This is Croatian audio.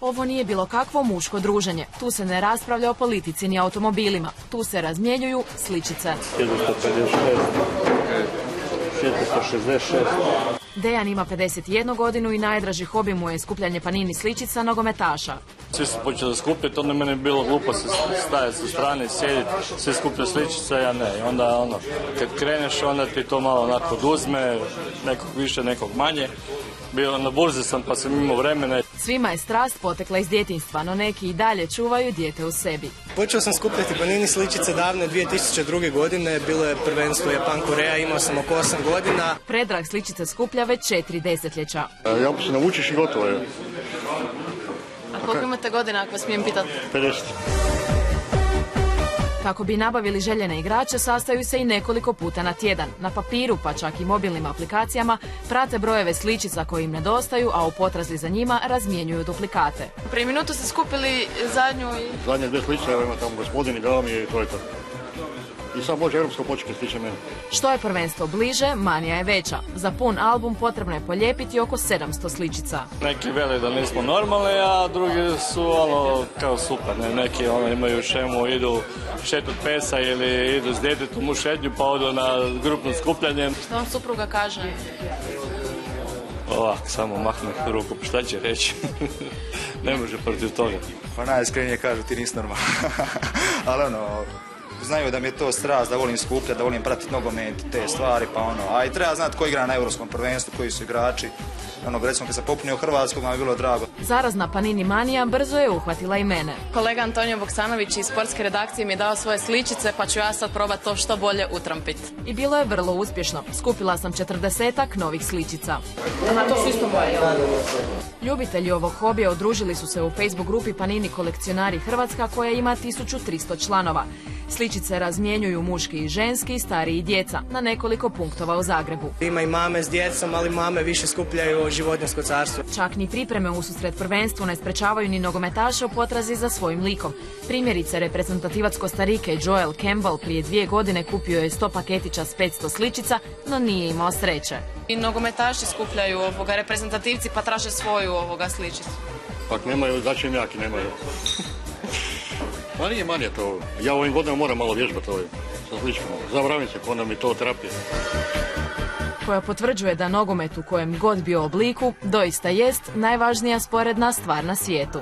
Ovo nije bilo kakvo muško druženje. Tu se ne raspravlja o politici ni automobilima. Tu se razmjenjuju sličice. 466. Dejan ima 51 godinu i najdraži hobi mu je skupljanje panini sličica nogometaša. Svi su počeli skupljati, onda meni je bilo glupo se stajati sa strane, sjediti, svi skuplja sličice, ja ne. I onda kad kreneš, onda ti to malo onako oduzme, nekog više, nekog manje. Bio na burzi sam pa sam imao vremena. Svima je strast potekla iz djetinjstva, no neki i dalje čuvaju dijete u sebi. Počeo sam skupljati panini sličice davne 2002. godine, bilo je prvenstvo Japan-Koreja, imao sam oko 8 godina. Predrag sličice skuplja već 4 desetljeća. Ja se naučiš i gotovo je. A koliko imate godina, ako smijem pitati? 50. Kako bi nabavili željene igrače, sastaju se i nekoliko puta na tjedan. Na papiru, pa čak i mobilnim aplikacijama, prate brojeve sličica koji im nedostaju, a u potrazi za njima razmjenjuju duplikate. Prije minutu ste skupili zadnju i... Zadnje 2 sličice, evo ima tamo gospodin i dao mi je i to je to. I sad može europsko početi stiče mene. Što je prvenstvo bliže, manija je veća. Za pun album potrebno je polijepiti oko 700 sličica. Neki vele da nismo normalni, a drugi su kao super. Ne? Neki imaju šemu, idu šetat pesa ili idu s djetetom u šetnju pa odu na grupno skupljanje. Što vam supruga kaže? Ovako, samo mahne ruku, pa šta će reći? Ne može protiv toga. Pa najiskrenije kažu ti nisi normalan. Ali znaju da mi je to strast, da volim skupljati, da volim pratiti nogomet, te stvari, pa a i treba znati ko igra na europskom prvenstvu, koji su igrači. Recimo kad sam popunio Hrvatsku, mi je bilo drago. Zarazna panini manija brzo je uhvatila i mene. Kolega Antonio Boksanović iz sportske redakcije mi je dao svoje sličice, pa ću ja sad probati to što bolje utrampiti. I bilo je vrlo uspješno. Skupila sam 40-ak novih sličica. To su isto moje. Ljubitelji ovog hobija udružili su se u Facebook grupi Panini kolekcionari Hrvatska koja ima 1300 članova. Sličice razmjenjuju muški i ženski, stariji i djeca na nekoliko punktova u Zagrebu. Ima i mame s djecom, ali mame više skupljaju životinjsko carstvo. Čak ni pripreme ususret prvenstvu ne sprečavaju ni nogometaše u potrazi za svojim likom. Primjerice, reprezentativac Kostarike Joel Campbell prije 2 godine kupio je 100 paketića s 500 sličica, no nije imao sreće. I nogometaši skupljaju reprezentativci pa traže svoju sličicu. Pak nemaju, znači jaki nemaju. Ma nije manje to. Ja ovim godinama moram malo vježbati sa sličkama. Zabravim se, onda mi to terapija. Koja potvrđuje da nogomet u kojem god bio obliku doista jest najvažnija sporedna stvar na svijetu.